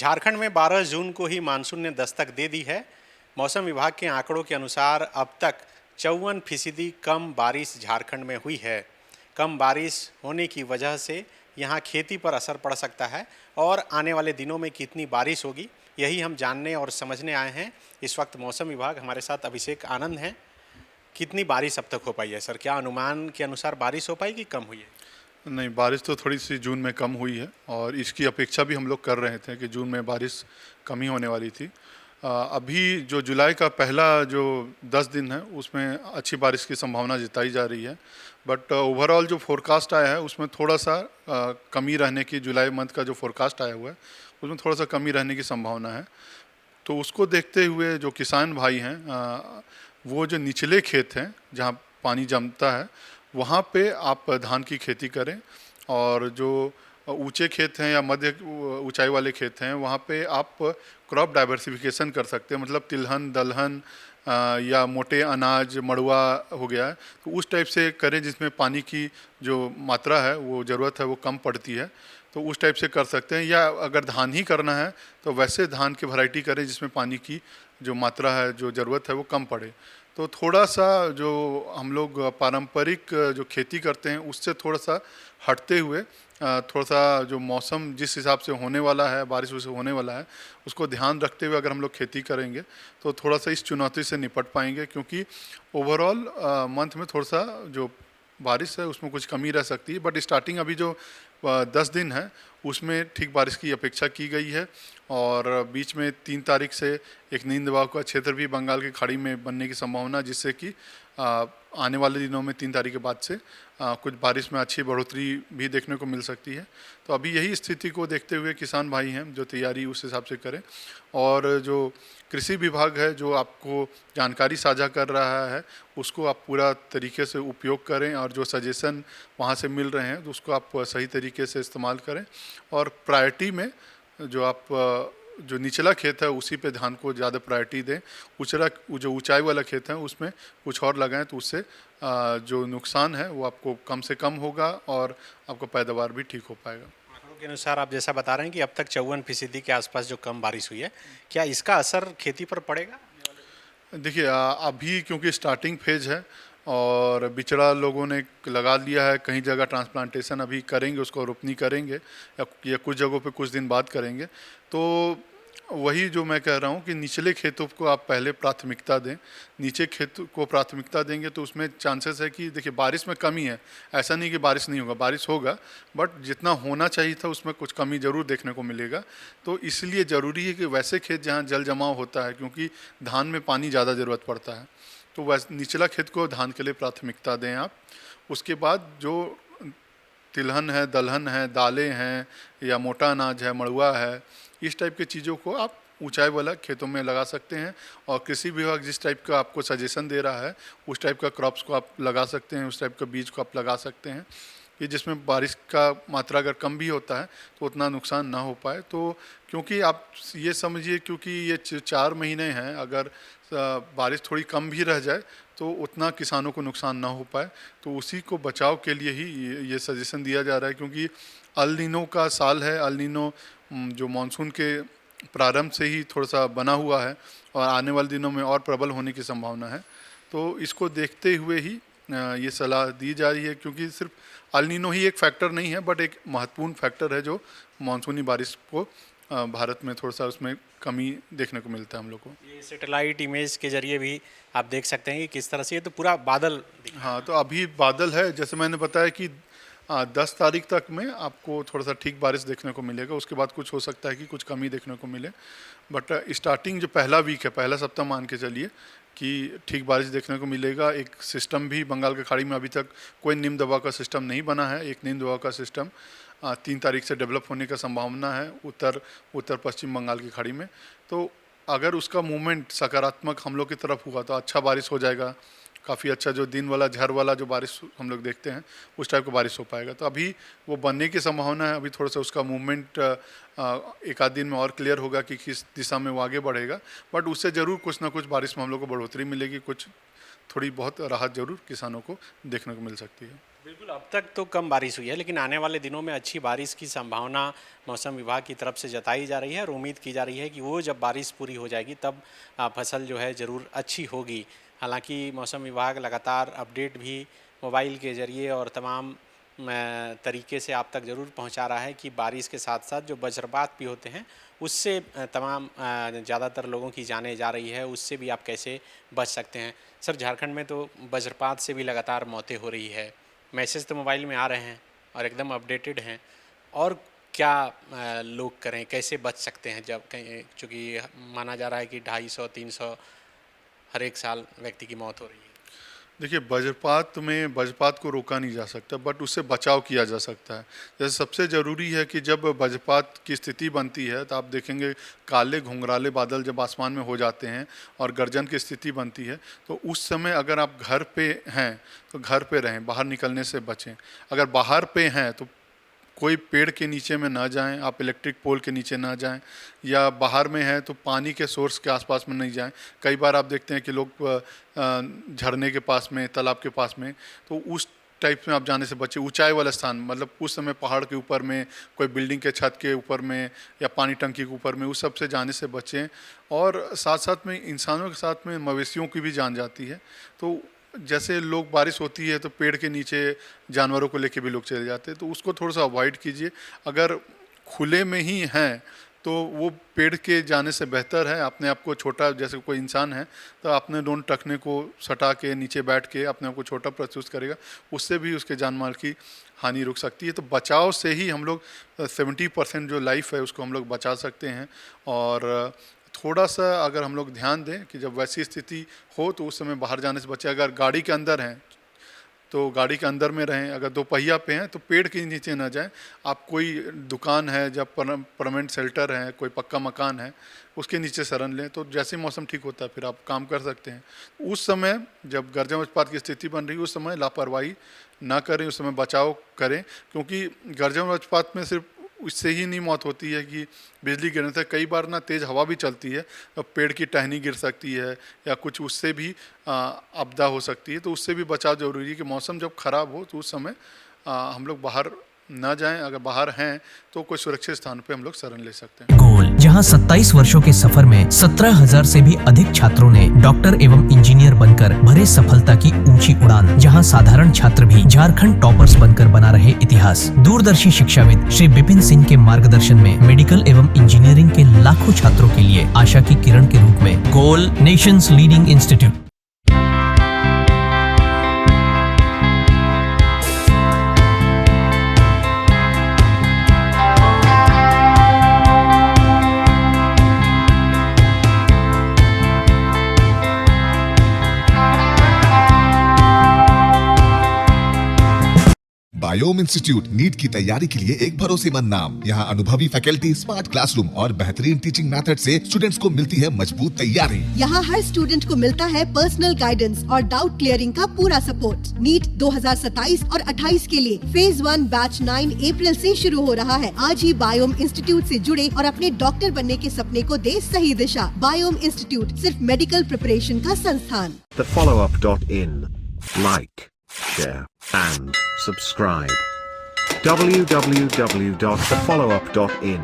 झारखंड में 12 जून को ही मानसून ने दस्तक दे दी है। मौसम विभाग के आंकड़ों के अनुसार अब तक 54% कम बारिश झारखंड में हुई है। कम बारिश होने की वजह से यहाँ खेती पर असर पड़ सकता है और आने वाले दिनों में कितनी बारिश होगी यही हम जानने और समझने आए हैं। इस वक्त मौसम विभाग हमारे साथ अभिषेक आनंद हैं। कितनी बारिश अब तक हो पाई है सर? क्या अनुमान के अनुसार बारिश हो पाई कि कम हुई है? नहीं, बारिश तो थोड़ी सी जून में कम हुई है और इसकी अपेक्षा भी हम लोग कर रहे थे कि जून में बारिश कम ही होने वाली थी। अभी जो जुलाई का पहला जो 10 दिन है उसमें अच्छी बारिश की संभावना जताई जा रही है, बट ओवरऑल जो फोरकास्ट आया है उसमें थोड़ा सा कमी रहने की, जुलाई मंथ का जो फोरकास्ट आया हुआ है उसमें थोड़ा सा कमी रहने की संभावना है। तो उसको देखते हुए जो किसान भाई हैं, वो जो निचले खेत हैं जहाँ पानी जमता है वहाँ पे आप धान की खेती करें, और जो ऊंचे खेत हैं या मध्य ऊंचाई वाले खेत हैं वहाँ पे आप क्रॉप डाइवर्सिफिकेशन कर सकते हैं। मतलब तिलहन, दलहन या मोटे अनाज, मड़ुआ हो गया है, तो उस टाइप से करें जिसमें पानी की जो मात्रा है, वो ज़रूरत है, वो कम पड़ती है, तो उस टाइप से कर सकते हैं। या अगर धान ही करना है तो वैसे धान की वैरायटी करें जिसमें पानी की जो मात्रा है, जो ज़रूरत है, वो कम पड़े। तो थोड़ा सा जो हम लोग पारंपरिक जो खेती करते हैं उससे थोड़ा सा हटते हुए, थोड़ा सा जो मौसम जिस हिसाब से होने वाला है, बारिश से होने वाला है, उसको ध्यान रखते हुए अगर हम लोग खेती करेंगे तो थोड़ा सा इस चुनौती से निपट पाएंगे। क्योंकि ओवरऑल मंथ में थोड़ा सा जो बारिश है उसमें कुछ कमी रह सकती है, बट स्टार्टिंग अभी जो 10 दिन है उसमें ठीक बारिश की अपेक्षा की गई है। और बीच में 3 तारीख से एक नील दबाव का क्षेत्र भी बंगाल की खाड़ी में बनने की संभावना, जिससे कि आने वाले दिनों में 3 तारीख के बाद से कुछ बारिश में अच्छी बढ़ोतरी भी देखने को मिल सकती है। तो अभी यही स्थिति को देखते हुए किसान भाई हैं जो तैयारी उस हिसाब से करें, और जो कृषि विभाग है जो आपको जानकारी साझा कर रहा है उसको आप पूरा तरीके से उपयोग करें, और जो सजेशन वहाँ से मिल रहे हैं तो उसको आप सही तरीके से इस्तेमाल करें। और प्रायोरिटी में जो आप जो निचला खेत है उसी पे धान को ज़्यादा प्रायोरिटी दें। जो ऊंचाई वाला खेत है उसमें कुछ और लगाएं, तो उससे जो नुकसान है वो आपको कम से कम होगा और आपका पैदावार भी ठीक हो पाएगा। आंकड़ों के अनुसार आप जैसा बता रहे हैं कि अब तक 54% के आसपास जो कम बारिश हुई है, क्या इसका असर खेती पर पड़ेगा? देखिए, अभी क्योंकि स्टार्टिंग फेज है और बिचड़ा लोगों ने लगा लिया है, कहीं जगह ट्रांसप्लांटेशन अभी करेंगे, उसको रोपनी करेंगे या कुछ जगहों पे कुछ दिन बाद करेंगे। तो वही जो मैं कह रहा हूँ कि निचले खेतों को आप पहले प्राथमिकता दें। नीचे खेत को प्राथमिकता देंगे तो उसमें चांसेस है कि देखिए बारिश में कमी है, ऐसा नहीं कि बारिश नहीं होगा, बारिश होगा, बट जितना होना चाहिए था उसमें कुछ कमी ज़रूर देखने को मिलेगा। तो इसलिए ज़रूरी है कि वैसे खेत जहाँ जल जमाव होता है, क्योंकि धान में पानी ज़्यादा ज़रूरत पड़ता है, तो वैसे निचला खेत को धान के लिए प्राथमिकता दें आप। उसके बाद जो तिलहन है, दलहन है, दालें हैं या मोटा अनाज है, मड़ुआ है, इस टाइप की चीज़ों को आप ऊंचाई वाला खेतों में लगा सकते हैं। और कृषि विभाग जिस टाइप का आपको सजेशन दे रहा है उस टाइप का क्रॉप्स को आप लगा सकते हैं, उस टाइप का बीज को आप लगा सकते हैं कि जिसमें बारिश का मात्रा अगर कम भी होता है तो उतना नुकसान ना हो पाए। तो क्योंकि आप ये समझिए, क्योंकि ये 4 महीने हैं, अगर बारिश थोड़ी कम भी रह जाए तो उतना किसानों को नुकसान ना हो पाए, तो उसी को बचाव के लिए ही ये सजेशन दिया जा रहा है। क्योंकि अल नीनो का साल है, अल नीनो जो मानसून के प्रारंभ से ही थोड़ा सा बना हुआ है और आने वाले दिनों में और प्रबल होने की संभावना है। तो इसको देखते हुए ही ये सलाह दी जा रही है, क्योंकि सिर्फ अल नीनो ही एक फैक्टर नहीं है, बट एक महत्वपूर्ण फैक्टर है जो मानसूनी बारिश को भारत में थोड़ा सा उसमें कमी देखने को मिलता है हम लोग को। ये सैटेलाइट इमेज के जरिए भी आप देख सकते हैं कि किस तरह से ये तो पूरा बादल दिख रहा है। हाँ, तो अभी बादल है, जैसे मैंने बताया कि 10 तारीख तक में आपको थोड़ा सा ठीक बारिश देखने को मिलेगा। उसके बाद कुछ हो सकता है कि कुछ कमी देखने को मिले, बट स्टार्टिंग जो पहला वीक है, पहला सप्ताह मान के चलिए कि ठीक बारिश देखने को मिलेगा। एक सिस्टम भी बंगाल की खाड़ी में अभी तक कोई निम्न दबाव का सिस्टम नहीं बना है। एक निम्न दबाव का सिस्टम 3 तारीख से डेवलप होने का संभावना है उत्तर पश्चिम बंगाल की खाड़ी में। तो अगर उसका मूवमेंट सकारात्मक हम लोग की तरफ हुआ तो अच्छा बारिश हो जाएगा, काफ़ी अच्छा जो दिन वाला झड़ वाला जो बारिश हम लोग देखते हैं उस टाइप का बारिश हो पाएगा। तो अभी वो बनने की संभावना है। अभी थोड़ा सा उसका मूवमेंट एक आध दिन में और क्लियर होगा कि किस दिशा में वो आगे बढ़ेगा, बट उससे ज़रूर कुछ ना कुछ बारिश में हम लोग को बढ़ोतरी मिलेगी, कुछ थोड़ी बहुत राहत ज़रूर किसानों को देखने को मिल सकती है। बिल्कुल, अब तक तो कम बारिश हुई है, लेकिन आने वाले दिनों में अच्छी बारिश की संभावना मौसम विभाग की तरफ से जताई जा रही है और उम्मीद की जा रही है कि वो जब बारिश पूरी हो जाएगी तब फसल जो है ज़रूर अच्छी होगी। हालांकि मौसम विभाग लगातार अपडेट भी मोबाइल के ज़रिए और तमाम तरीके से आप तक ज़रूर पहुंचा रहा है कि बारिश के साथ साथ जो वज्रपात भी होते हैं उससे तमाम ज़्यादातर लोगों की जानें जा रही है, उससे भी आप कैसे बच सकते हैं। सर, झारखंड में तो वज्रपात से भी लगातार मौतें हो रही है, मैसेज तो मोबाइल में आ रहे हैं और एकदम अपडेटेड हैं, और क्या लोग करें, कैसे बच सकते हैं जब कहीं, चूँकि माना जा रहा है कि 250-300 हर एक साल व्यक्ति की मौत हो रही है। देखिए, वज्रपात को रोका नहीं जा सकता, बट उससे बचाव किया जा सकता है। जैसे सबसे ज़रूरी है कि जब वज्रपात की स्थिति बनती है तो आप देखेंगे काले घुंघराले बादल जब आसमान में हो जाते हैं और गर्जन की स्थिति बनती है, तो उस समय अगर आप घर पे हैं तो घर पे रहें, बाहर निकलने से बचें। अगर बाहर पे हैं तो कोई पेड़ के नीचे में ना जाएं, आप इलेक्ट्रिक पोल के नीचे ना जाएं, या बाहर में हैं तो पानी के सोर्स के आसपास में नहीं जाएं। कई बार आप देखते हैं कि लोग झरने के पास में, तालाब के पास में, तो उस टाइप में आप जाने से बचें। ऊंचाई वाला स्थान, मतलब उस समय पहाड़ के ऊपर में, कोई बिल्डिंग के छत के ऊपर में या पानी टंकी के ऊपर में, उस सब से जाने से बचें। और साथ साथ में इंसानों के साथ में मवेशियों की भी जान जाती है, तो जैसे लोग बारिश होती है तो पेड़ के नीचे जानवरों को लेके भी लोग चले जाते हैं, तो उसको थोड़ा सा अवॉइड कीजिए। अगर खुले में ही हैं तो वो पेड़ के जाने से बेहतर है। अपने आप को छोटा, जैसे कोई इंसान है तो अपने दोनों टखने को सटा के नीचे बैठ के अपने आप को छोटा महसूस करेगा, उससे भी उसके जान माल की हानि रुक सकती है। तो बचाव से ही हम लोग 70% जो लाइफ है उसको हम लोग बचा सकते हैं। और थोड़ा सा अगर हम लोग ध्यान दें कि जब वैसी स्थिति हो तो उस समय बाहर जाने से बचें। अगर गाड़ी के अंदर हैं तो गाड़ी के अंदर में रहें, अगर दो पहिया पे हैं तो पेड़ के नीचे ना जाएं। आप कोई दुकान है, जब परमानेंट शेल्टर है, कोई पक्का मकान है, उसके नीचे शरण लें, तो जैसे मौसम ठीक होता है फिर आप काम कर सकते हैं। उस समय जब गर्जन वज्रपात की स्थिति बन रही है उस समय लापरवाही ना करें, उस समय बचाव करें, क्योंकि गर्जन वज्रपात में सिर्फ उससे ही नहीं मौत होती है कि बिजली गिरने से, कई बार ना तेज़ हवा भी चलती है तो पेड़ की टहनी गिर सकती है या कुछ उससे भी आपदा हो सकती है। तो उससे भी बचाव जरूरी है कि मौसम जब ख़राब हो तो उस समय हम लोग बाहर ना जाएं। अगर बाहर हैं तो कोई सुरक्षित स्थान पे हम लोग शरण ले सकते हैं। गोल, जहां 27 वर्षों के सफर में 17,000 से भी अधिक छात्रों ने डॉक्टर एवं इंजीनियर बनकर भरे सफलता की ऊंची उड़ान, जहां साधारण छात्र भी झारखंड टॉपर्स बनकर बना रहे इतिहास। दूरदर्शी शिक्षाविद श्री विपिन सिंह के मार्गदर्शन में मेडिकल एवं इंजीनियरिंग के लाखों छात्रों के लिए आशा की किरण के रूप में गोल, nation's leading institute. Biome institute NEET की तैयारी के लिए एक भरोसेमंद नाम। यहाँ अनुभवी फैकल्टी, स्मार्ट क्लासरूम और बेहतरीन टीचिंग मेथड से स्टूडेंट्स को मिलती है मजबूत तैयारी। यहाँ हर स्टूडेंट को मिलता है पर्सनल गाइडेंस और डाउट क्लियरिंग का पूरा सपोर्ट। नीट 2027 और 28 के लिए फेज 1 बैच 9 अप्रैल से शुरू हो रहा है। आज ही बायोम इंस्टीट्यूट से जुड़े और अपने डॉक्टर बनने के सपने को दे सही दिशा। बायोम इंस्टीट्यूट, सिर्फ मेडिकल प्रिपरेशन का संस्थान। thefollowup.in. Like, share and subscribe. www.thefollowup.in